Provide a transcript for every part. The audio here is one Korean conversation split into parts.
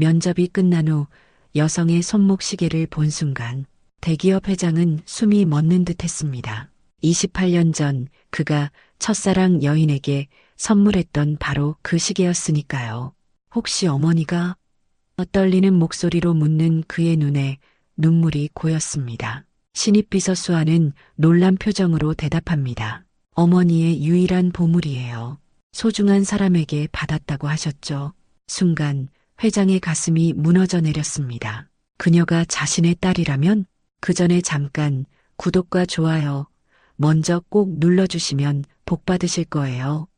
면접이 끝난 후 여성의 손목 시계를 본 순간 대기업 회장은 숨이 멎는 듯 했습니다. 28년 전 그가 첫사랑 여인에게 선물했던 바로 그 시계였으니까요. 혹시 어머니가? 떨리는 목소리로 묻는 그의 눈에 눈물이 고였습니다. 신입 비서 수아는 놀란 표정으로 대답합니다. 어머니의 유일한 보물이에요. 소중한 사람에게 받았다고 하셨죠. 순간 회장의 가슴이 무너져 내렸습니다. 그녀가 자신의 딸이라면 그 전에 잠깐 구독과 좋아요 먼저 꼭 눌러주시면 복 받으실 거예요.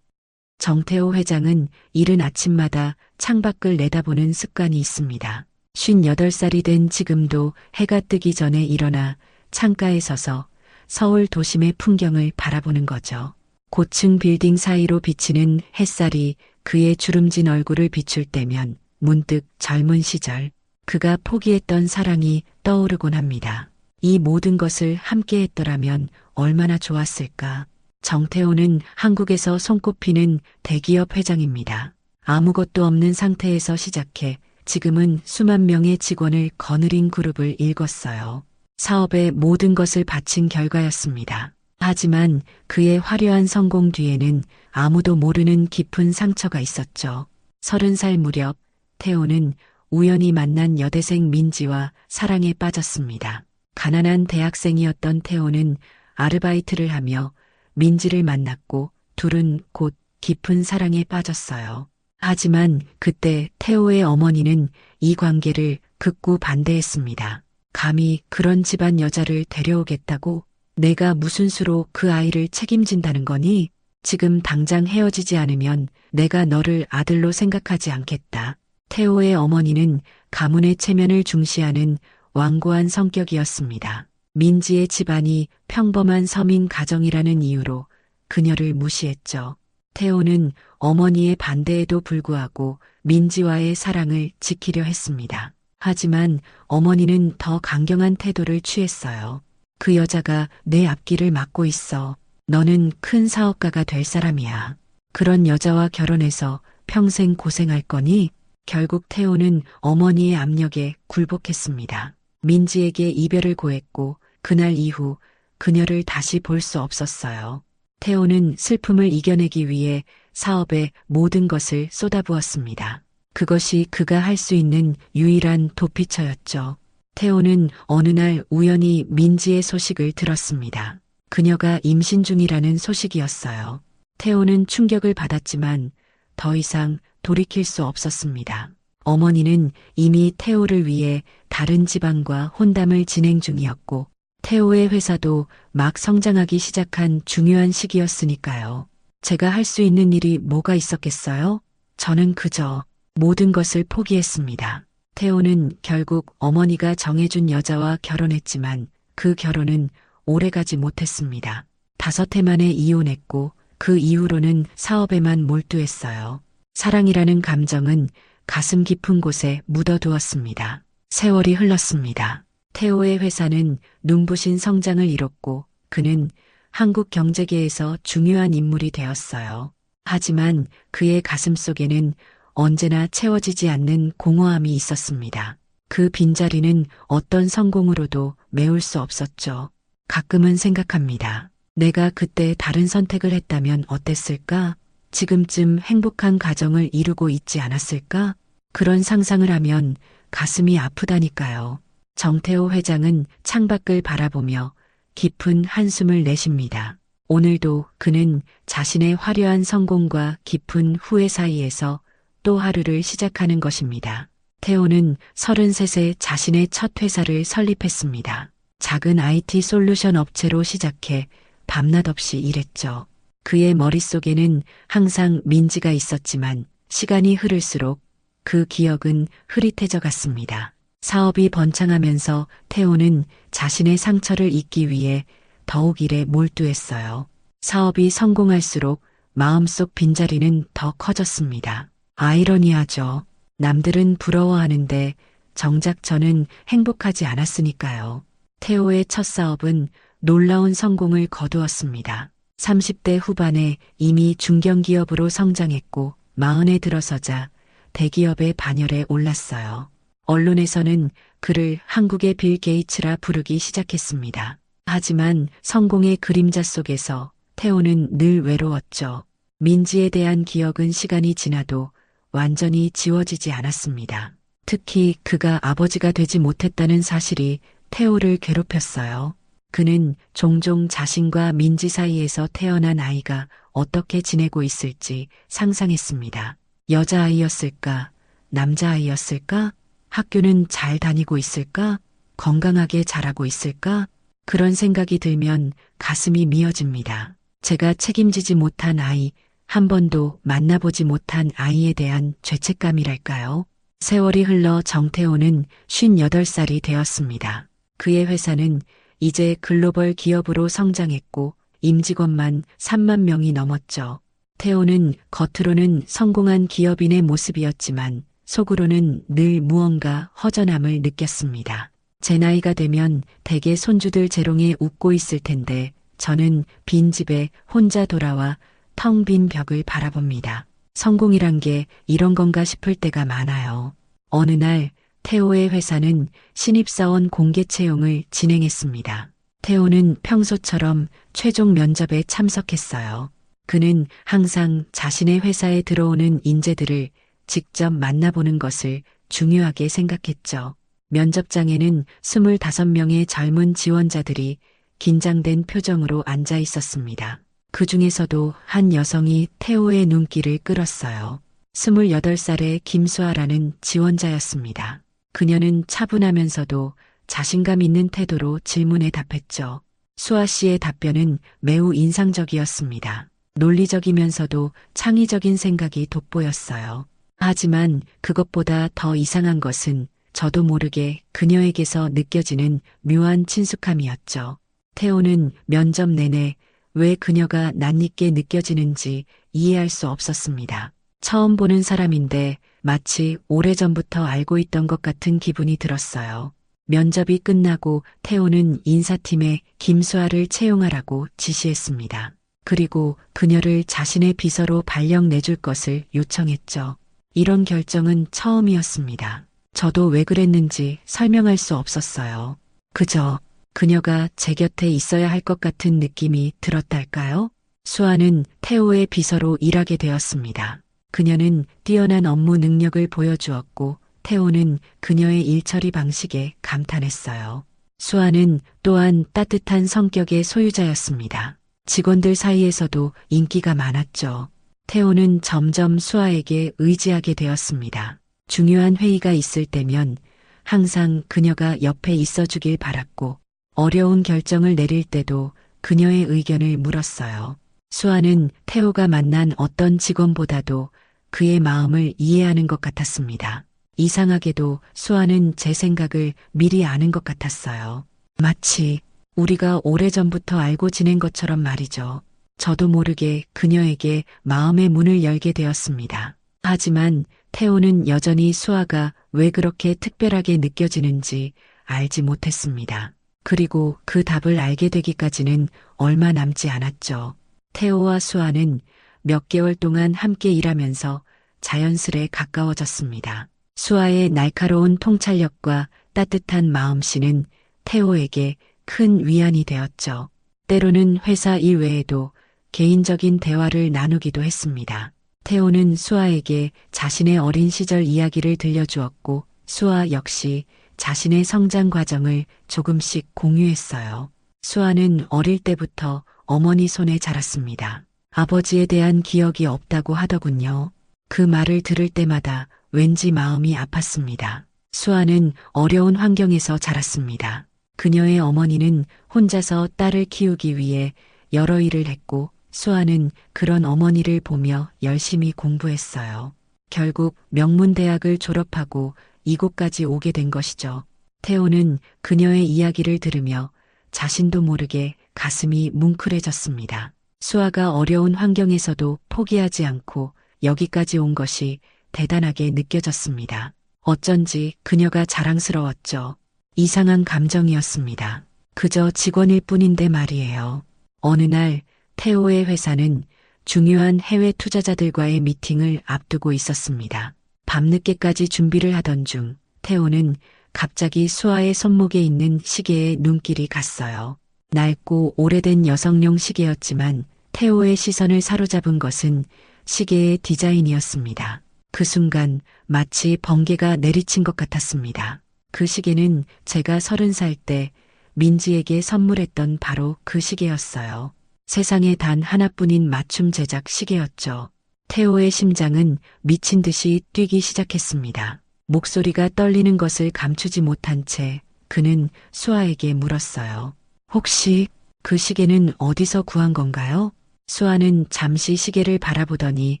정태호 회장은 이른 아침마다 창밖을 내다보는 습관이 있습니다. 58살이 된 지금도 해가 뜨기 전에 일어나 창가에 서서 서울 도심의 풍경을 바라보는 거죠. 고층 빌딩 사이로 비치는 햇살이 그의 주름진 얼굴을 비출 때면 문득 젊은 시절 그가 포기했던 사랑이 떠오르곤 합니다. 이 모든 것을 함께 했더라면 얼마나 좋았을까. 정태호는 한국에서 손꼽히는 대기업 회장입니다. 아무것도 없는 상태에서 시작해 지금은 수만 명의 직원을 거느린 그룹을 일궜어요. 사업에 모든 것을 바친 결과였습니다. 하지만 그의 화려한 성공 뒤에는 아무도 모르는 깊은 상처가 있었죠. 30살 무렵 태호는 우연히 만난 여대생 민지와 사랑에 빠졌습니다. 가난한 대학생이었던 태호는 아르바이트를 하며 민지를 만났고 둘은 곧 깊은 사랑에 빠졌어요. 하지만 그때 태호의 어머니는 이 관계를 극구 반대했습니다. 감히 그런 집안 여자를 데려오겠다고? 내가 무슨 수로 그 아이를 책임진다는 거니? 지금 당장 헤어지지 않으면 내가 너를 아들로 생각하지 않겠다. 태호의 어머니는 가문의 체면을 중시하는 완고한 성격이었습니다. 민지의 집안이 평범한 서민 가정이라는 이유로 그녀를 무시했죠. 태호는 어머니의 반대에도 불구하고 민지와의 사랑을 지키려 했습니다. 하지만 어머니는 더 강경한 태도를 취했어요. 그 여자가 내 앞길을 막고 있어. 너는 큰 사업가가 될 사람이야. 그런 여자와 결혼해서 평생 고생할 거니? 결국 태호는 어머니의 압력에 굴복했습니다. 민지에게 이별을 고했고 그날 이후 그녀를 다시 볼 수 없었어요. 태호는 슬픔을 이겨내기 위해 사업에 모든 것을 쏟아부었습니다. 그것이 그가 할 수 있는 유일한 도피처였죠. 태호는 어느 날 우연히 민지의 소식을 들었습니다. 그녀가 임신 중이라는 소식이었어요. 태호는 충격을 받았지만 더 이상 돌이킬 수 없었습니다. 어머니는 이미 태호를 위해 다른 지방과 혼담을 진행 중이었고 태호의 회사도 막 성장하기 시작한 중요한 시기였으니까요. 제가 할 수 있는 일이 뭐가 있었겠어요? 저는 그저 모든 것을 포기했습니다. 태호는 결국 어머니가 정해준 여자와 결혼했지만 그 결혼은 오래가지 못했습니다. 5해 만에 이혼했고 그 이후로는 사업에만 몰두했어요. 사랑이라는 감정은 가슴 깊은 곳에 묻어두었습니다. 세월이 흘렀습니다. 태호의 회사는 눈부신 성장을 이뤘고 그는 한국 경제계에서 중요한 인물이 되었어요. 하지만 그의 가슴 속에는 언제나 채워지지 않는 공허함이 있었습니다. 그 빈자리는 어떤 성공으로도 메울 수 없었죠. 가끔은 생각합니다. 내가 그때 다른 선택을 했다면 어땠을까? 지금쯤 행복한 가정을 이루고 있지 않았을까? 그런 상상을 하면 가슴이 아프다니까요. 정태호 회장은 창밖을 바라보며 깊은 한숨을 내쉽니다. 오늘도 그는 자신의 화려한 성공과 깊은 후회 사이에서 또 하루를 시작하는 것입니다. 태호는 33세 자신의 첫 회사를 설립했습니다. 작은 IT 솔루션 업체로 시작해 밤낮 없이 일했죠. 그의 머릿속에는 항상 민지가 있었지만 시간이 흐를수록 그 기억은 흐릿해져 갔습니다. 사업이 번창하면서 태호는 자신의 상처를 잊기 위해 더욱 일에 몰두했어요. 사업이 성공할수록 마음속 빈자리는 더 커졌습니다. 아이러니하죠. 남들은 부러워하는데 정작 저는 행복하지 않았으니까요. 태호의 첫 사업은 놀라운 성공을 거두었습니다. 30대 후반에 이미 중견기업으로 성장했고 40에 들어서자 대기업의 반열에 올랐어요. 언론에서는 그를 한국의 빌 게이츠라 부르기 시작했습니다. 하지만 성공의 그림자 속에서 태호는 늘 외로웠죠. 민지에 대한 기억은 시간이 지나도 완전히 지워지지 않았습니다. 특히 그가 아버지가 되지 못했다는 사실이 태호를 괴롭혔어요. 그는 종종 자신과 민지 사이에서 태어난 아이가 어떻게 지내고 있을지 상상했습니다. 여자아이였을까? 남자아이였을까? 학교는 잘 다니고 있을까? 건강하게 자라고 있을까? 그런 생각이 들면 가슴이 미어집니다. 제가 책임지지 못한 아이, 한 번도 만나보지 못한 아이에 대한 죄책감이랄까요? 세월이 흘러 정태호는 58살이 되었습니다. 그의 회사는 이제 글로벌 기업으로 성장했고 임직원만 3만 명이 넘었죠. 태호는 겉으로는 성공한 기업인의 모습이었지만 속으로는 늘 무언가 허전함을 느꼈습니다. 제 나이가 되면 대개 손주들 재롱에 웃고 있을 텐데 저는 빈집에 혼자 돌아와 텅 빈 벽을 바라봅니다. 성공이란 게 이런 건가 싶을 때가 많아요. 어느 날 태호의 회사는 신입사원 공개 채용을 진행했습니다. 태호는 평소처럼 최종 면접에 참석했어요. 그는 항상 자신의 회사에 들어오는 인재들을 직접 만나보는 것을 중요하게 생각했죠. 면접장에는 25명의 젊은 지원자들이 긴장된 표정으로 앉아 있었습니다. 그 중에서도 한 여성이 태호의 눈길을 끌었어요. 28살의 김수아라는 지원자였습니다. 그녀는 차분하면서도 자신감 있는 태도로 질문에 답했죠. 수아 씨의 답변은 매우 인상적이었습니다. 논리적이면서도 창의적인 생각이 돋보였어요. 하지만 그것보다 더 이상한 것은 저도 모르게 그녀에게서 느껴지는 묘한 친숙함이었죠. 태호는 면접 내내 왜 그녀가 낯익게 느껴지는지 이해할 수 없었습니다. 처음 보는 사람인데 마치 오래전부터 알고 있던 것 같은 기분이 들었어요. 면접이 끝나고 태호는 인사팀에 김수아를 채용하라고 지시했습니다. 그리고 그녀를 자신의 비서로 발령 내줄 것을 요청했죠. 이런 결정은 처음이었습니다. 저도 왜 그랬는지 설명할 수 없었어요. 그저 그녀가 제 곁에 있어야 할 것 같은 느낌이 들었달까요? 수아는 태호의 비서로 일하게 되었습니다. 그녀는 뛰어난 업무 능력을 보여주었고 태호는 그녀의 일처리 방식에 감탄했어요. 수아는 또한 따뜻한 성격의 소유자였습니다. 직원들 사이에서도 인기가 많았죠. 태호는 점점 수아에게 의지하게 되었습니다. 중요한 회의가 있을 때면 항상 그녀가 옆에 있어주길 바랐고 어려운 결정을 내릴 때도 그녀의 의견을 물었어요. 수아는 태호가 만난 어떤 직원보다도 그의 마음을 이해하는 것 같았습니다. 이상하게도 수아는 제 생각을 미리 아는 것 같았어요. 마치 우리가 오래전부터 알고 지낸 것처럼 말이죠. 저도 모르게 그녀에게 마음의 문을 열게 되었습니다. 하지만 태호는 여전히 수아가 왜 그렇게 특별하게 느껴지는지 알지 못했습니다. 그리고 그 답을 알게 되기까지는 얼마 남지 않았죠. 태호와 수아는 몇 개월 동안 함께 일하면서 자연스레 가까워졌습니다. 수아의 날카로운 통찰력과 따뜻한 마음씨는 태호에게 큰 위안이 되었죠. 때로는 회사 일 외에도 개인적인 대화를 나누기도 했습니다. 태호는 수아에게 자신의 어린 시절 이야기를 들려주었고 수아 역시 자신의 성장 과정을 조금씩 공유했어요. 수아는 어릴 때부터 어머니 손에 자랐습니다. 아버지에 대한 기억이 없다고 하더군요. 그 말을 들을 때마다 왠지 마음이 아팠습니다. 수아는 어려운 환경에서 자랐습니다. 그녀의 어머니는 혼자서 딸을 키우기 위해 여러 일을 했고 수아는 그런 어머니를 보며 열심히 공부했어요. 결국 명문대학을 졸업하고 이곳까지 오게 된 것이죠. 태호는 그녀의 이야기를 들으며 자신도 모르게 가슴이 뭉클해졌습니다. 수아가 어려운 환경에서도 포기하지 않고 여기까지 온 것이 대단하게 느껴졌습니다. 어쩐지 그녀가 자랑스러웠죠. 이상한 감정이었습니다. 그저 직원일 뿐인데 말이에요. 어느 날 태호의 회사는 중요한 해외 투자자들과의 미팅을 앞두고 있었습니다. 밤늦게까지 준비를 하던 중 태호는 갑자기 수아의 손목에 있는 시계에 눈길이 갔어요. 낡고 오래된 여성용 시계였지만 태호의 시선을 사로잡은 것은 시계의 디자인이었습니다. 그 순간 마치 번개가 내리친 것 같았습니다. 그 시계는 제가 30살 때 민지에게 선물했던 바로 그 시계였어요. 세상에 단 하나뿐인 맞춤 제작 시계였죠. 태호의 심장은 미친 듯이 뛰기 시작했습니다. 목소리가 떨리는 것을 감추지 못한 채 그는 수아에게 물었어요. 혹시 그 시계는 어디서 구한 건가요? 수아는 잠시 시계를 바라보더니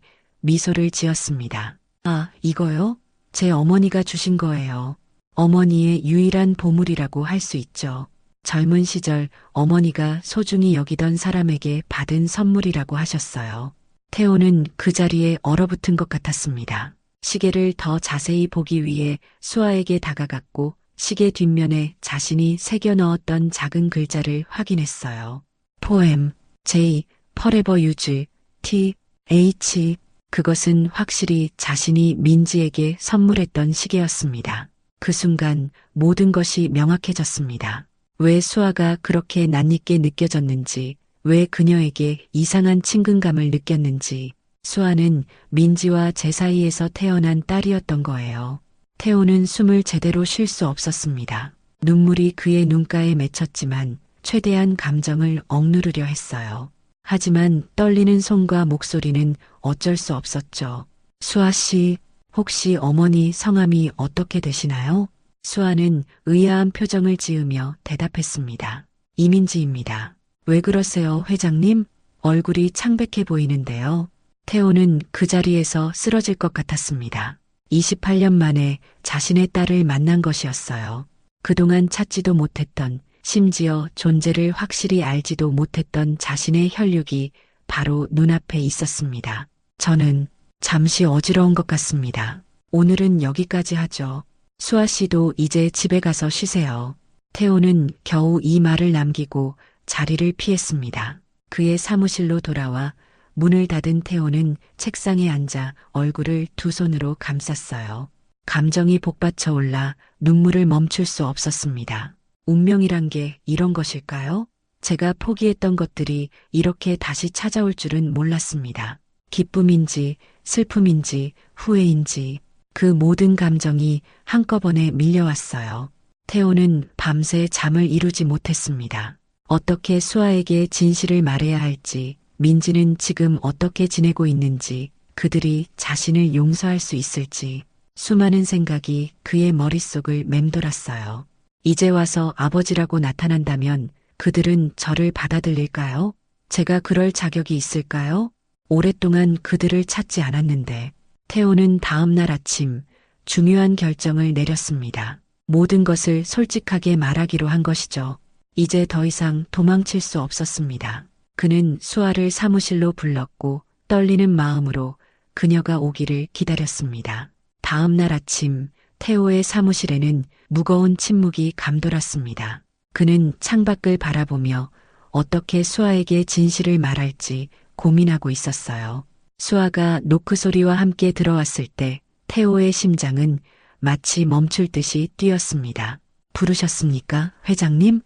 미소를 지었습니다. 아, 이거요? 제 어머니가 주신 거예요. 어머니의 유일한 보물이라고 할 수 있죠. 젊은 시절 어머니가 소중히 여기던 사람에게 받은 선물이라고 하셨어요. 태호는 그 자리에 얼어붙은 것 같았습니다. 시계를 더 자세히 보기 위해 수아에게 다가갔고 시계 뒷면에 자신이 새겨 넣었던 작은 글자를 확인했어요. 포엠, J, Forever Use, T, H. 그것은 확실히 자신이 민지에게 선물했던 시계였습니다. 그 순간 모든 것이 명확해졌습니다. 왜 수아가 그렇게 낯익게 느껴졌는지, 왜 그녀에게 이상한 친근감을 느꼈는지. 수아는 민지와 제 사이에서 태어난 딸이었던 거예요. 태호는 숨을 제대로 쉴 수 없었습니다. 눈물이 그의 눈가에 맺혔지만 최대한 감정을 억누르려 했어요. 하지만 떨리는 손과 목소리는 어쩔 수 없었죠. 수아 씨, 혹시 어머니 성함이 어떻게 되시나요? 수아는 의아한 표정을 지으며 대답했습니다. 이민지입니다. 왜 그러세요, 회장님? 얼굴이 창백해 보이는데요. 태호는 그 자리에서 쓰러질 것 같았습니다. 28년 만에 자신의 딸을 만난 것이었어요. 그동안 찾지도 못했던, 심지어 존재를 확실히 알지도 못했던 자신의 혈육이 바로 눈앞에 있었습니다. 저는 잠시 어지러운 것 같습니다. 오늘은 여기까지 하죠. 수아 씨도 이제 집에 가서 쉬세요. 태호는 겨우 이 말을 남기고 자리를 피했습니다. 그의 사무실로 돌아와 문을 닫은 태호는 책상에 앉아 얼굴을 두 손으로 감쌌어요. 감정이 복받쳐 올라 눈물을 멈출 수 없었습니다. 운명이란 게 이런 것일까요? 제가 포기했던 것들이 이렇게 다시 찾아올 줄은 몰랐습니다. 기쁨인지 슬픔인지 후회인지 그 모든 감정이 한꺼번에 밀려왔어요. 태호는 밤새 잠을 이루지 못했습니다. 어떻게 수아에게 진실을 말해야 할지, 민지는 지금 어떻게 지내고 있는지, 그들이 자신을 용서할 수 있을지, 수많은 생각이 그의 머릿속을 맴돌았어요. 이제 와서 아버지라고 나타난다면 그들은 저를 받아들일까요? 제가 그럴 자격이 있을까요? 오랫동안 그들을 찾지 않았는데. 태호는 다음 날 아침 중요한 결정을 내렸습니다. 모든 것을 솔직하게 말하기로 한 것이죠. 이제 더 이상 도망칠 수 없었습니다. 그는 수아를 사무실로 불렀고 떨리는 마음으로 그녀가 오기를 기다렸습니다. 다음 날 아침 태호의 사무실에는 무거운 침묵이 감돌았습니다. 그는 창밖을 바라보며 어떻게 수아에게 진실을 말할지 고민하고 있었어요. 수아가 노크 소리와 함께 들어왔을 때 태호의 심장은 마치 멈출 듯이 뛰었습니다. 부르셨습니까, 회장님?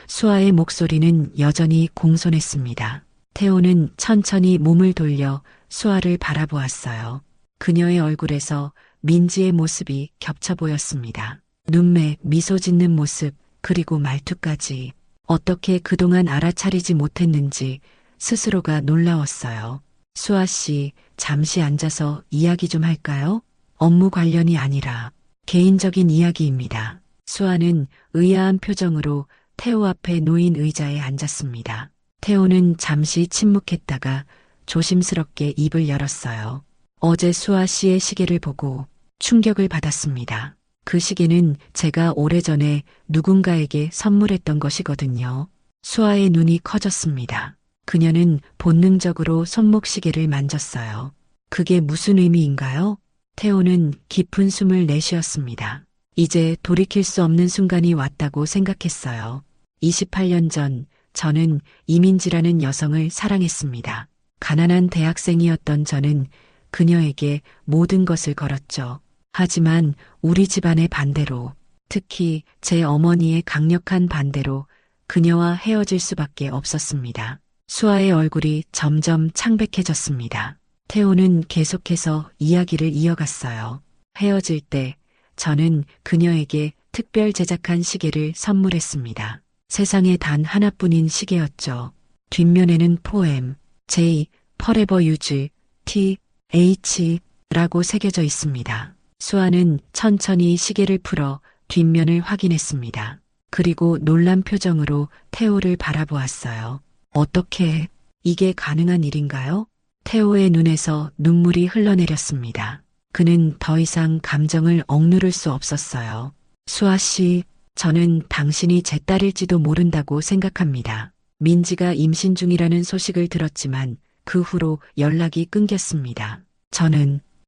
수아의 목소리는 여전히 공손했습니다. 태호는 천천히 몸을 돌려 수아를 바라보았어요. 그녀의 얼굴에서 민지의 모습이 겹쳐 보였습니다. 눈매, 미소 짓는 모습, 그리고 말투까지. 어떻게 그동안 알아차리지 못했는지 스스로가 놀라웠어요. 수아 씨, 잠시 앉아서 이야기 좀 할까요? 업무 관련이 아니라 개인적인 이야기입니다. 수아는 의아한 표정으로 태호 앞에 놓인 의자에 앉았습니다. 태호는 잠시 침묵했다가 조심스럽게 입을 열었어요. 어제 수아 씨의 시계를 보고 충격을 받았습니다. 그 시계는 제가 오래전에 누군가에게 선물했던 것이거든요. 수아의 눈이 커졌습니다. 그녀는 본능적으로 손목시계를 만졌어요. 그게 무슨 의미인가요? 태호는 깊은 숨을 내쉬었습니다. 이제 돌이킬 수 없는 순간이 왔다고 생각했어요. 28년 전 저는 이민지라는 여성을 사랑했습니다. 가난한 대학생이었던 저는 그녀에게 모든 것을 걸었죠. 하지만 우리 집안의 반대로, 특히 제 어머니의 강력한 반대로 그녀와 헤어질 수밖에 없었습니다. 수아의 얼굴이 점점 창백해졌습니다. 태호는 계속해서 이야기를 이어갔어요. 헤어질 때 저는 그녀에게 특별 제작한 시계를 선물했습니다. 세상에 단 하나뿐인 시계였죠. 뒷면에는 포엠, J, Forever Use, T, H 라고 새겨져 있습니다. 수아는 천천히 시계를 풀어 뒷면을 확인했습니다. 그리고 놀란 표정으로 태호를 바라보았어요. 어떻게 이게 가능한 일인가요? 태호의 눈에서 눈물이 흘러내렸습니다. 그는 더 이상 감정을 억누를 수 없었어요. 수아 씨, 저는 당신이 제 딸일지도 모른다고 생각합니다. 민지가 임신 중이라는 소식을 들었지만 그 후로 연락이 끊겼습니다.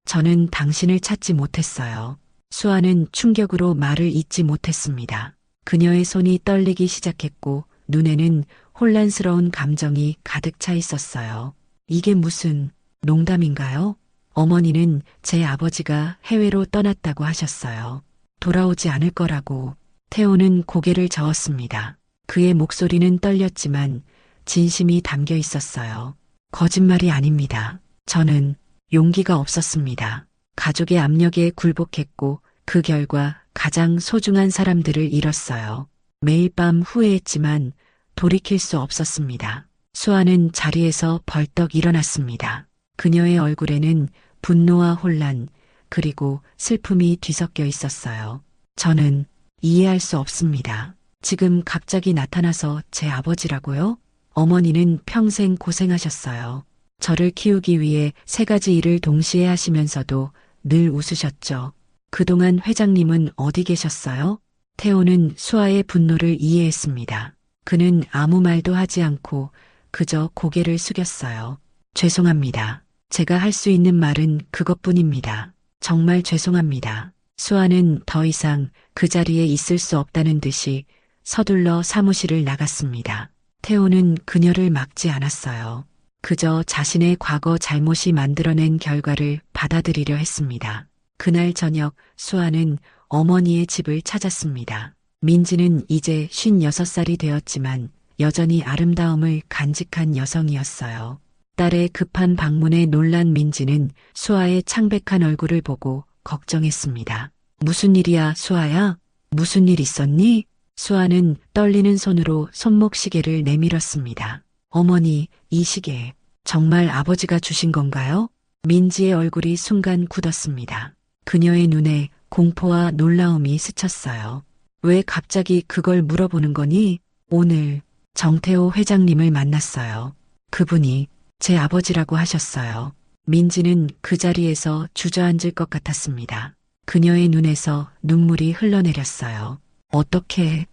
저는 당신을 찾지 못했어요. 수아는 충격으로 말을 잇지 못했습니다. 그녀의 손이 떨리기 시작했고 눈에는 혼란스러운 감정이 가득 차 있었어요. 이게 무슨 농담인가요? 어머니는 제 아버지가 해외로 떠났다고 하셨어요. 돌아오지 않을 거라고. 태호는 고개를 저었습니다. 그의 목소리는 떨렸지만 진심이 담겨 있었어요. 거짓말이 아닙니다. 저는 용기가 없었습니다. 가족의 압력에 굴복했고 그 결과 가장 소중한 사람들을 잃었어요. 매일 밤 후회했지만 돌이킬 수 없었습니다. 수아는 자리에서 벌떡 일어났습니다. 그녀의 얼굴에는 분노와 혼란, 그리고 슬픔이 뒤섞여 있었어요. 저는 이해할 수 없습니다. 지금 갑자기 나타나서 제 아버지라고요? 어머니는 평생 고생하셨어요. 저를 키우기 위해 3가지 일을 동시에 하시면서도 늘 웃으셨죠. 그동안 회장님은 어디 계셨어요? 태호는 수아의 분노를 이해했습니다. 그는 아무 말도 하지 않고 그저 고개를 숙였어요. 죄송합니다. 제가 할 수 있는 말은 그것뿐입니다. 정말 죄송합니다. 수아는 더 이상 그 자리에 있을 수 없다는 듯이 서둘러 사무실을 나갔습니다. 태호는 그녀를 막지 않았어요. 그저 자신의 과거 잘못이 만들어낸 결과를 받아들이려 했습니다. 그날 저녁 수아는 어머니의 집을 찾았습니다. 민지는 이제 56살이 되었지만 여전히 아름다움을 간직한 여성이었어요. 딸의 급한 방문에 놀란 민지는 수아의 창백한 얼굴을 보고 걱정했습니다. 무슨 일이야, 수아야? 무슨 일 있었니? 수아는 떨리는 손으로 손목시계를 내밀었습니다. 어머니, 이 시계 정말 아버지가 주신 건가요? 민지의 얼굴이 순간 굳었습니다. 그녀의 눈에 공포와 놀라움이 스쳤어요. 왜 갑자기 그걸 물어보는 거니? 오늘 정태호 회장님을 만났어요. 그분이 제 아버지라고 하셨어요. 민지는 그 자리에서 주저앉을 것 같았습니다. 그녀의 눈에서 눈물이 흘러내렸어요. 어떻게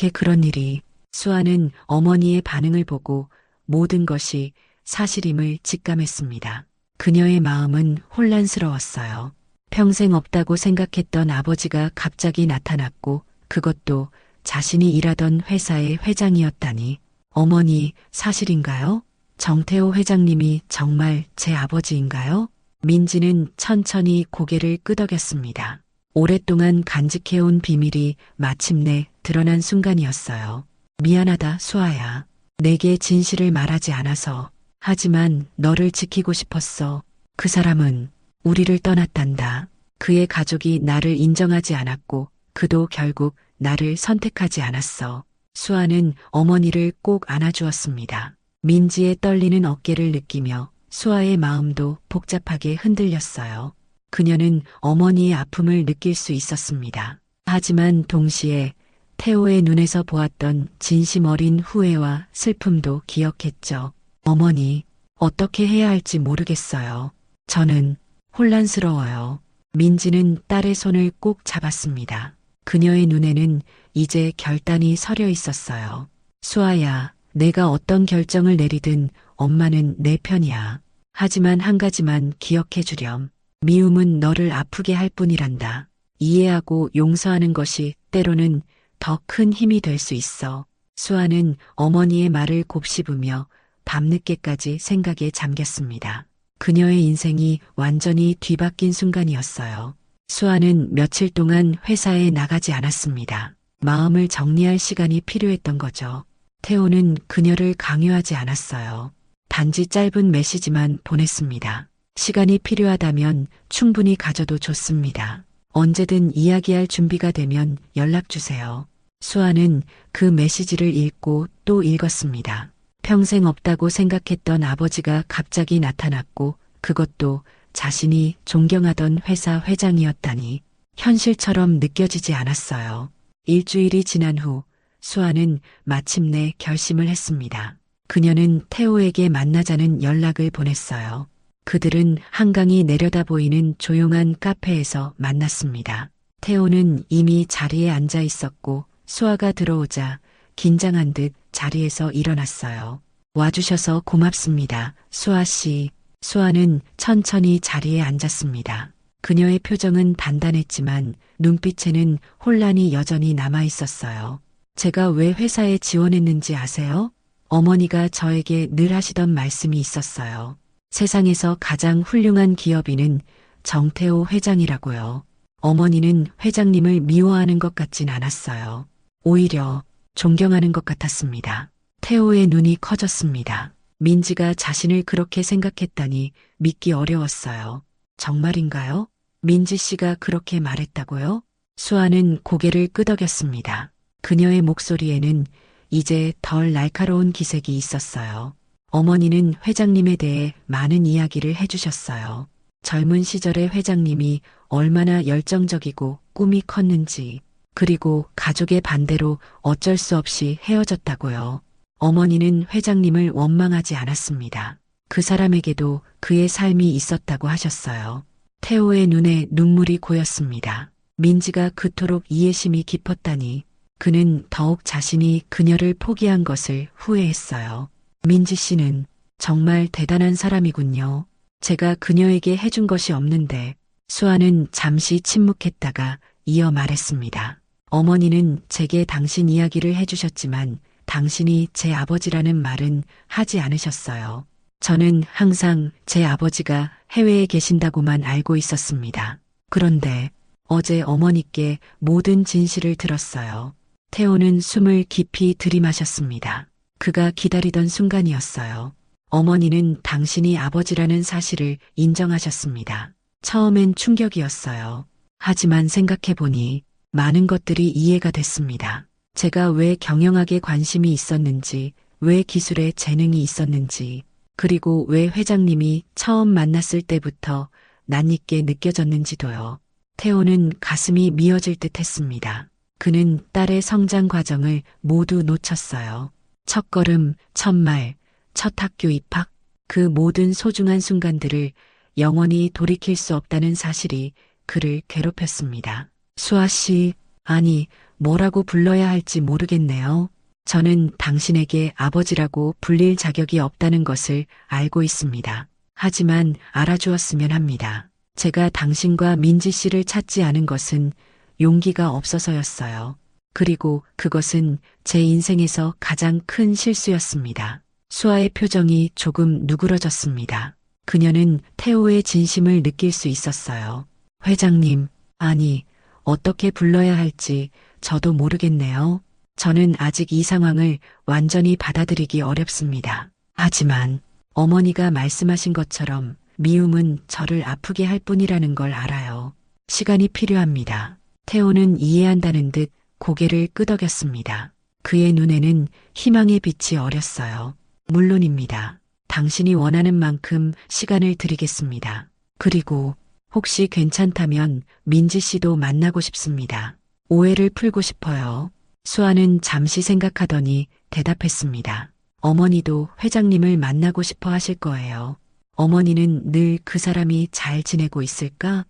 그런 일이. 수아는 어머니의 반응을 보고 모든 것이 사실임을 직감했습니다. 그녀의 마음은 혼란스러웠어요. 평생 없다고 생각했던 아버지가 갑자기 나타났고 그것도 자신이 일하던 회사의 회장이었다니. 어머니, 사실인가요? 정태호 회장님이 정말 제 아버지인가요? 민지는 천천히 고개를 끄덕였습니다. 오랫동안 간직해온 비밀이 마침내 드러난 순간이었어요. 미안하다, 수아야. 내게 진실을 말하지 않아서. 하지만 너를 지키고 싶었어. 그 사람은 우리를 떠났단다. 그의 가족이 나를 인정하지 않았고 그도 결국 나를 선택하지 않았어. 수아는 어머니를 꼭 안아주었습니다. 민지의 떨리는 어깨를 느끼며 수아의 마음도 복잡하게 흔들렸어요. 그녀는 어머니의 아픔을 느낄 수 있었습니다. 하지만 동시에 태호의 눈에서 보았던 진심 어린 후회와 슬픔도 기억했죠. 어머니, 어떻게 해야 할지 모르겠어요. 저는 혼란스러워요. 민지는 딸의 손을 꼭 잡았습니다. 그녀의 눈에는 이제 결단이 서려 있었어요. 수아야, 내가 어떤 결정을 내리든 엄마는 내 편이야. 하지만 한 가지만 기억해 주렴. 미움은 너를 아프게 할 뿐이란다. 이해하고 용서하는 것이 때로는 더 큰 힘이 될 수 있어. 수아는 어머니의 말을 곱씹으며 밤늦게까지 생각에 잠겼습니다. 그녀의 인생이 완전히 뒤바뀐 순간이었어요. 수아는 며칠 동안 회사에 나가지 않았습니다. 마음을 정리할 시간이 필요했던 거죠. 태호는 그녀를 강요하지 않았어요. 단지 짧은 메시지만 보냈습니다. 시간이 필요하다면 충분히 가져도 좋습니다. 언제든 이야기할 준비가 되면 연락 주세요. 수아는 그 메시지를 읽고 또 읽었습니다. 평생 없다고 생각했던 아버지가 갑자기 나타났고 그것도 자신이 존경하던 회사 회장이었다니 현실처럼 느껴지지 않았어요. 일주일이 지난 후 수아는 마침내 결심을 했습니다. 그녀는 태호에게 만나자는 연락을 보냈어요. 그들은 한강이 내려다 보이는 조용한 카페에서 만났습니다. 태호는 이미 자리에 앉아 있었고 수아가 들어오자 긴장한 듯 자리에서 일어났어요. 와주셔서 고맙습니다, 수아 씨. 수아는 천천히 자리에 앉았습니다. 그녀의 표정은 단단했지만 눈빛에는 혼란이 여전히 남아 있었어요. 제가 왜 회사에 지원했는지 아세요? 어머니가 저에게 늘 하시던 말씀이 있었어요. 세상에서 가장 훌륭한 기업인은 정태호 회장이라고요. 어머니는 회장님을 미워하는 것 같진 않았어요. 오히려 존경하는 것 같았습니다. 태호의 눈이 커졌습니다. 민지가 자신을 그렇게 생각했다니 믿기 어려웠어요. 정말인가요? 민지 씨가 그렇게 말했다고요? 수아는 고개를 끄덕였습니다. 그녀의 목소리에는 이제 덜 날카로운 기색이 있었어요. 어머니는 회장님에 대해 많은 이야기를 해주셨어요. 젊은 시절의 회장님이 얼마나 열정적이고 꿈이 컸는지, 그리고 가족의 반대로 어쩔 수 없이 헤어졌다고요. 어머니는 회장님을 원망하지 않았습니다. 그 사람에게도 그의 삶이 있었다고 하셨어요. 태호의 눈에 눈물이 고였습니다. 민지가 그토록 이해심이 깊었다니 그는 더욱 자신이 그녀를 포기한 것을 후회했어요. 민지 씨는 정말 대단한 사람이군요. 제가 그녀에게 해준 것이 없는데. 수아는 잠시 침묵했다가 이어 말했습니다. 어머니는 제게 당신 이야기를 해주셨지만 당신이 제 아버지라는 말은 하지 않으셨어요. 저는 항상 제 아버지가 해외에 계신다고만 알고 있었습니다. 그런데 어제 어머니께 모든 진실을 들었어요. 태호는 숨을 깊이 들이마셨습니다. 그가 기다리던 순간이었어요. 어머니는 당신이 아버지라는 사실을 인정하셨습니다. 처음엔 충격이었어요. 하지만 생각해보니 많은 것들이 이해가 됐습니다. 제가 왜 경영학에 관심이 있었는지, 왜 기술에 재능이 있었는지, 그리고 왜 회장님이 처음 만났을 때부터 낯익게 느껴졌는지도요. 태호는 가슴이 미어질 듯 했습니다. 그는 딸의 성장 과정을 모두 놓쳤어요. 첫걸음, 첫말, 첫 학교 입학, 그 모든 소중한 순간들을 영원히 돌이킬 수 없다는 사실이 그를 괴롭혔습니다. 수아 씨, 아니, 뭐라고 불러야 할지 모르겠네요. 저는 당신에게 아버지라고 불릴 자격이 없다는 것을 알고 있습니다. 하지만 알아주었으면 합니다. 제가 당신과 민지 씨를 찾지 않은 것은 용기가 없어서였어요. 그리고 그것은 제 인생에서 가장 큰 실수였습니다. 수아의 표정이 조금 누그러졌습니다. 그녀는 태호의 진심을 느낄 수 있었어요. 회장님, 아니, 어떻게 불러야 할지 저도 모르겠네요. 저는 아직 이 상황을 완전히 받아들이기 어렵습니다. 하지만 어머니가 말씀하신 것처럼 미움은 저를 아프게 할 뿐이라는 걸 알아요. 시간이 필요합니다. 태호는 이해한다는 듯 고개를 끄덕였습니다. 그의 눈에는 희망의 빛이 어렸어요. 물론입니다. 당신이 원하는 만큼 시간을 드리겠습니다. 그리고 혹시 괜찮다면 민지 씨도 만나고 싶습니다. 오해를 풀고 싶어요. 수아는 잠시 생각하더니 대답했습니다. 어머니도 회장님을 만나고 싶어 하실 거예요. 어머니는 늘 그 사람이 잘 지내고 있을까?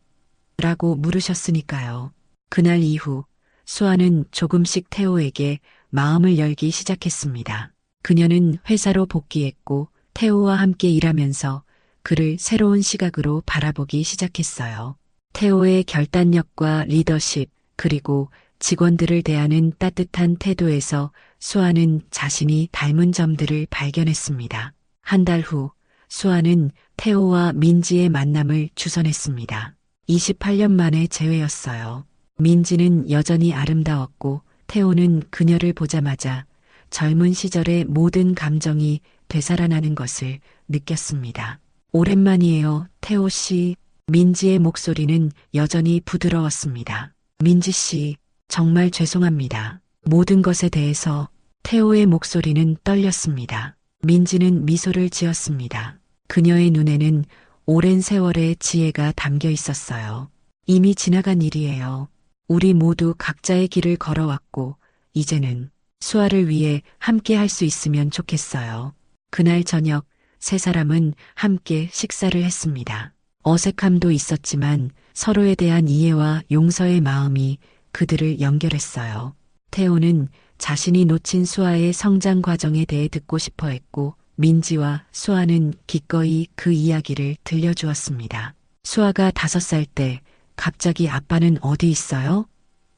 라고 물으셨으니까요. 그날 이후 수아는 조금씩 태호에게 마음을 열기 시작했습니다. 그녀는 회사로 복귀했고 태호와 함께 일하면서 그를 새로운 시각으로 바라보기 시작했어요. 태호의 결단력과 리더십, 그리고 직원들을 대하는 따뜻한 태도에서 수아는 자신이 닮은 점들을 발견했습니다. 한 달 후 수아는 태호와 민지의 만남을 주선했습니다. 28년 만의 재회였어요. 민지는 여전히 아름다웠고 태호는 그녀를 보자마자 젊은 시절의 모든 감정이 되살아나는 것을 느꼈습니다. 오랜만이에요, 태호 씨. 민지의 목소리는 여전히 부드러웠습니다. 민지 씨, 정말 죄송합니다. 모든 것에 대해서. 태호의 목소리는 떨렸습니다. 민지는 미소를 지었습니다. 그녀의 눈에는 오랜 세월의 지혜가 담겨 있었어요. 이미 지나간 일이에요. 우리 모두 각자의 길을 걸어왔고 이제는 수아를 위해 함께 할 수 있으면 좋겠어요. 그날 저녁 세 사람은 함께 식사를 했습니다. 어색함도 있었지만 서로에 대한 이해와 용서의 마음이 그들을 연결했어요. 태호는 자신이 놓친 수아의 성장 과정에 대해 듣고 싶어 했고 민지와 수아는 기꺼이 그 이야기를 들려주었습니다. 수아가 5살 때 갑자기 아빠는 어디 있어요?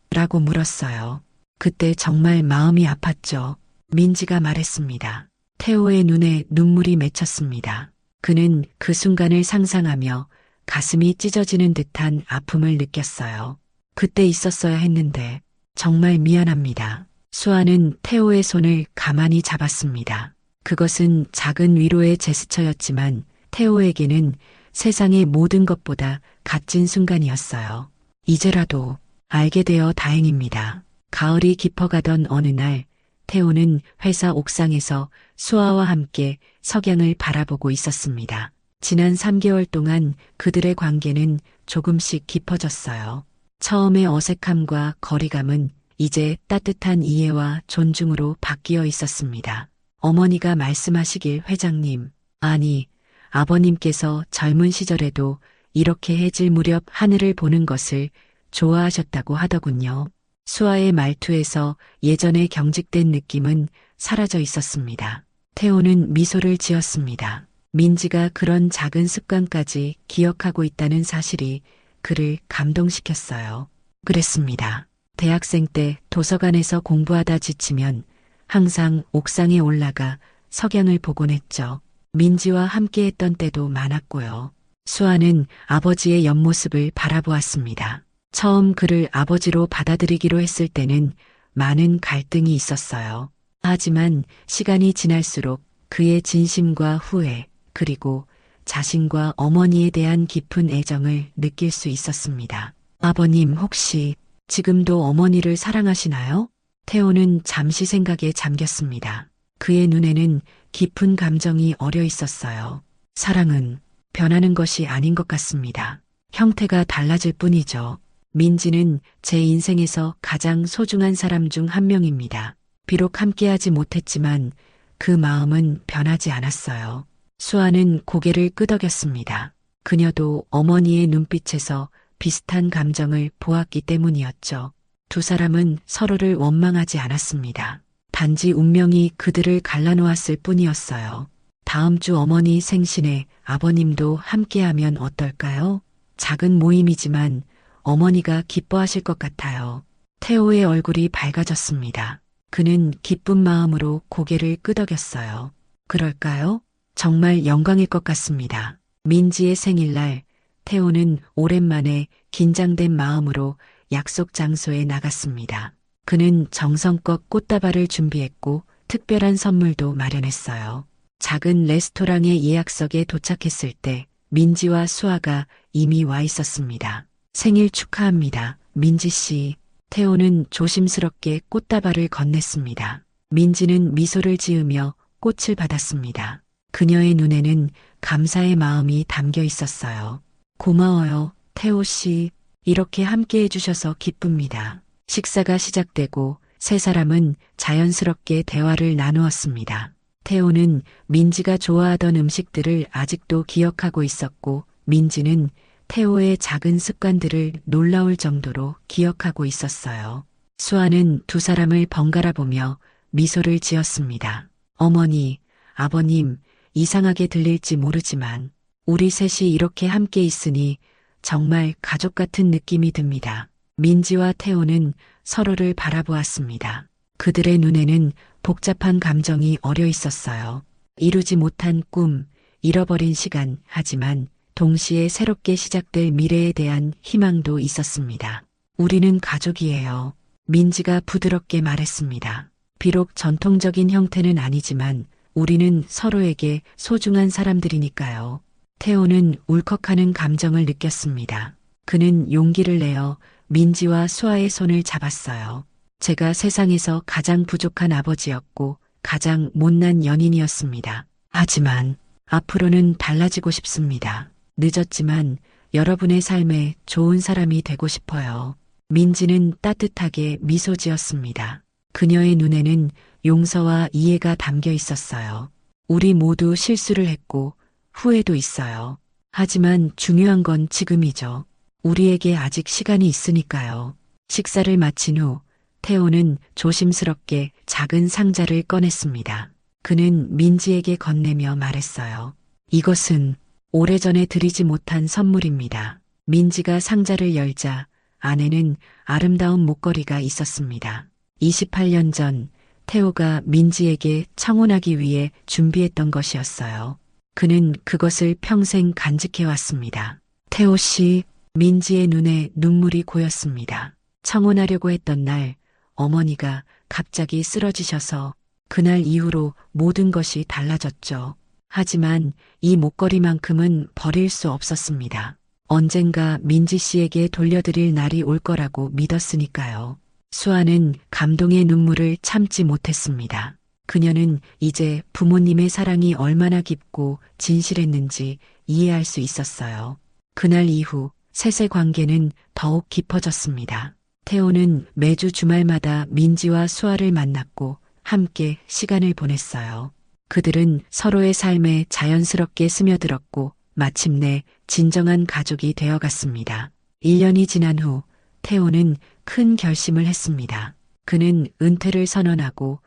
라고 물었어요. 그때 정말 마음이 아팠죠. 민지가 말했습니다. 태호의 눈에 눈물이 맺혔습니다. 그는 그 순간을 상상하며 가슴이 찢어지는 듯한 아픔을 느꼈어요. 그때 있었어야 했는데 정말 미안합니다. 수아는 태호의 손을 가만히 잡았습니다. 그것은 작은 위로의 제스처였지만 태호에게는 세상의 모든 것보다 값진 순간이었어요. 이제라도 알게 되어 다행입니다. 가을이 깊어가던 어느 날 태호는 회사 옥상에서 수아와 함께 석양을 바라보고 있었습니다. 지난 3개월 동안 그들의 관계는 조금씩 깊어졌어요. 처음의 어색함과 거리감은 이제 따뜻한 이해와 존중으로 바뀌어 있었습니다. 어머니가 말씀하시길 회장님, 아니, 아버님께서 젊은 시절에도 이렇게 해질 무렵 하늘을 보는 것을 좋아하셨다고 하더군요. 수아의 말투에서 예전의 경직된 느낌은 사라져 있었습니다. 태호는 미소를 지었습니다. 민지가 그런 작은 습관까지 기억하고 있다는 사실이 그를 감동시켰어요. 그랬습니다. 대학생 때 도서관에서 공부하다 지치면 항상 옥상에 올라가 석양을 보곤 했죠. 민지와 함께했던 때도 많았고요. 수아는 아버지의 옆모습을 바라보았습니다. 처음 그를 아버지로 받아들이기로 했을 때는 많은 갈등이 있었어요. 하지만 시간이 지날수록 그의 진심과 후회, 그리고 자신과 어머니에 대한 깊은 애정을 느낄 수 있었습니다. 아버님 혹시 지금도 어머니를 사랑하시나요? 태호는 잠시 생각에 잠겼습니다. 그의 눈에는 깊은 감정이 어려 있었어요. 사랑은 변하는 것이 아닌 것 같습니다. 형태가 달라질 뿐이죠. 민지는 제 인생에서 가장 소중한 사람 중 한 명입니다. 비록 함께하지 못했지만 그 마음은 변하지 않았어요. 수아는 고개를 끄덕였습니다. 그녀도 어머니의 눈빛에서 비슷한 감정을 보았기 때문이었죠. 두 사람은 서로를 원망하지 않았습니다. 단지 운명이 그들을 갈라놓았을 뿐이었어요. 다음 주 어머니 생신에 아버님도 함께하면 어떨까요? 작은 모임이지만 어머니가 기뻐하실 것 같아요. 태호의 얼굴이 밝아졌습니다. 그는 기쁜 마음으로 고개를 끄덕였어요. 그럴까요? 정말 영광일 것 같습니다. 민지의 생일날 태호는 오랜만에 긴장된 마음으로 약속 장소에 나갔습니다. 그는 정성껏 꽃다발을 준비했고 특별한 선물도 마련했어요. 작은 레스토랑의 예약석에 도착했을 때 민지와 수아가 이미 와 있었습니다. 생일 축하합니다, 민지 씨. 태호는 조심스럽게 꽃다발을 건넸습니다. 민지는 미소를 지으며 꽃을 받았습니다. 그녀의 눈에는 감사의 마음이 담겨 있었어요. 고마워요, 태호 씨. 이렇게 함께 해주셔서 기쁩니다. 식사가 시작되고 세 사람은 자연스럽게 대화를 나누었습니다. 태호는 민지가 좋아하던 음식들을 아직도 기억하고 있었고 민지는 태호의 작은 습관들을 놀라울 정도로 기억하고 있었어요. 수아는 두 사람을 번갈아 보며 미소를 지었습니다. 어머니, 아버님, 이상하게 들릴지 모르지만 우리 셋이 이렇게 함께 있으니 정말 가족 같은 느낌이 듭니다. 민지와 태호는 서로를 바라보았습니다. 그들의 눈에는 복잡한 감정이 어려 있었어요. 이루지 못한 꿈, 잃어버린 시간, 하지만 동시에 새롭게 시작될 미래에 대한 희망도 있었습니다. 우리는 가족이에요. 민지가 부드럽게 말했습니다. 비록 전통적인 형태는 아니지만 우리는 서로에게 소중한 사람들이니까요. 태호는 울컥하는 감정을 느꼈습니다. 그는 용기를 내어 민지와 수아의 손을 잡았어요. 제가 세상에서 가장 부족한 아버지였고 가장 못난 연인이었습니다. 하지만 앞으로는 달라지고 싶습니다. 늦었지만 여러분의 삶에 좋은 사람이 되고 싶어요. 민지는 따뜻하게 미소 지었습니다. 그녀의 눈에는 용서와 이해가 담겨 있었어요. 우리 모두 실수를 했고 후회도 있어요. 하지만 중요한 건 지금이죠. 우리에게 아직 시간이 있으니까요. 식사를 마친 후 태호는 조심스럽게 작은 상자를 꺼냈습니다. 그는 민지에게 건네며 말했어요. 이것은 오래전에 드리지 못한 선물입니다. 민지가 상자를 열자 안에는 아름다운 목걸이가 있었습니다. 28년 전 태호가 민지에게 청혼하기 위해 준비했던 것이었어요. 그는 그것을 평생 간직해왔습니다. 태호 씨, 민지의 눈에 눈물이 고였습니다. 청혼하려고 했던 날 어머니가 갑자기 쓰러지셔서 그날 이후로 모든 것이 달라졌죠. 하지만 이 목걸이만큼은 버릴 수 없었습니다. 언젠가 민지 씨에게 돌려드릴 날이 올 거라고 믿었으니까요. 수아는 감동의 눈물을 참지 못했습니다. 그녀는 이제 부모님의 사랑이 얼마나 깊고 진실했는지 이해할 수 있었어요. 그날 이후 셋의 관계는 더욱 깊어졌습니다. 태호는 매주 주말마다 민지와 수아를 만났고 함께 시간을 보냈어요. 그들은 서로의 삶에 자연스럽게 스며들었고 마침내 진정한 가족이 되어갔습니다. 1년이 지난 후 태호는 큰 결심을 했습니다. 그는 은퇴를 선언하고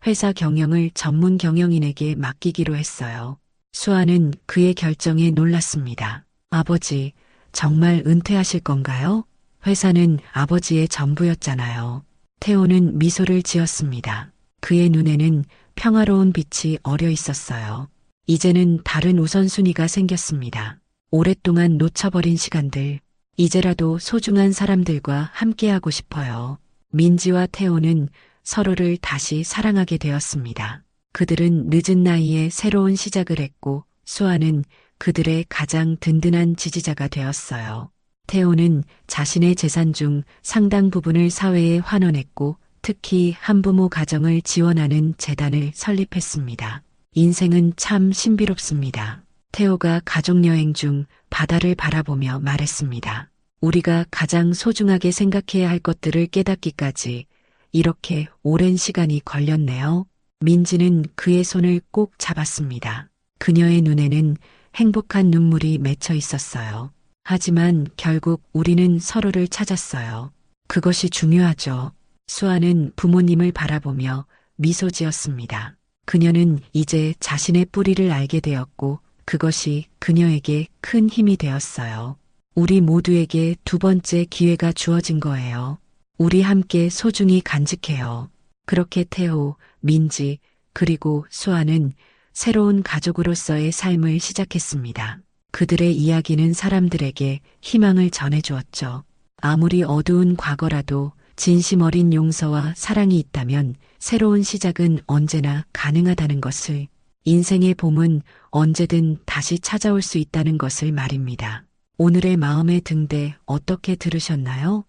회사 경영을 전문 경영인에게 맡기기로 했어요. 수아는 그의 결정에 놀랐습니다. 아버지, 정말 은퇴하실 건가요? 회사는 아버지의 전부였잖아요. 태호는 미소를 지었습니다. 그의 눈에는 평화로운 빛이 어려 있었어요. 이제는 다른 우선순위가 생겼습니다. 오랫동안 놓쳐버린 시간들, 이제라도 소중한 사람들과 함께하고 싶어요. 민지와 태호는 서로를 다시 사랑하게 되었습니다. 그들은 늦은 나이에 새로운 시작을 했고 수아는 그들의 가장 든든한 지지자가 되었어요. 태호는 자신의 재산 중 상당 부분을 사회에 환원했고 특히 한부모 가정을 지원하는 재단을 설립했습니다. 인생은 참 신비롭습니다. 태호가 가족여행 중 바다를 바라보며 말했습니다. 우리가 가장 소중하게 생각해야 할 것들을 깨닫기까지 이렇게 오랜 시간이 걸렸네요. 민지는 그의 손을 꼭 잡았습니다. 그녀의 눈에는 행복한 눈물이 맺혀 있었어요. 하지만 결국 우리는 서로를 찾았어요. 그것이 중요하죠. 수아는 부모님을 바라보며 미소 지었습니다. 그녀는 이제 자신의 뿌리를 알게 되었고 그것이 그녀에게 큰 힘이 되었어요. 우리 모두에게 두 번째 기회가 주어진 거예요. 우리 함께 소중히 간직해요. 그렇게 태호, 민지, 그리고 수아는 새로운 가족으로서의 삶을 시작했습니다. 그들의 이야기는 사람들에게 희망을 전해주었죠. 아무리 어두운 과거라도 진심 어린 용서와 사랑이 있다면 새로운 시작은 언제나 가능하다는 것을, 인생의 봄은 언제든 다시 찾아올 수 있다는 것을 말입니다. 오늘의 마음의 등대 어떻게 들으셨나요?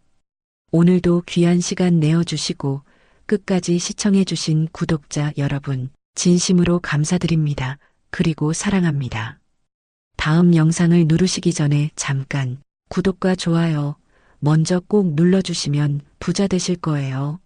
오늘도 귀한 시간 내어주시고 끝까지 시청해주신 구독자 여러분, 진심으로 감사드립니다. 그리고 사랑합니다. 다음 영상을 누르시기 전에 잠깐 구독과 좋아요 먼저 꼭 눌러주시면 부자 되실 거예요.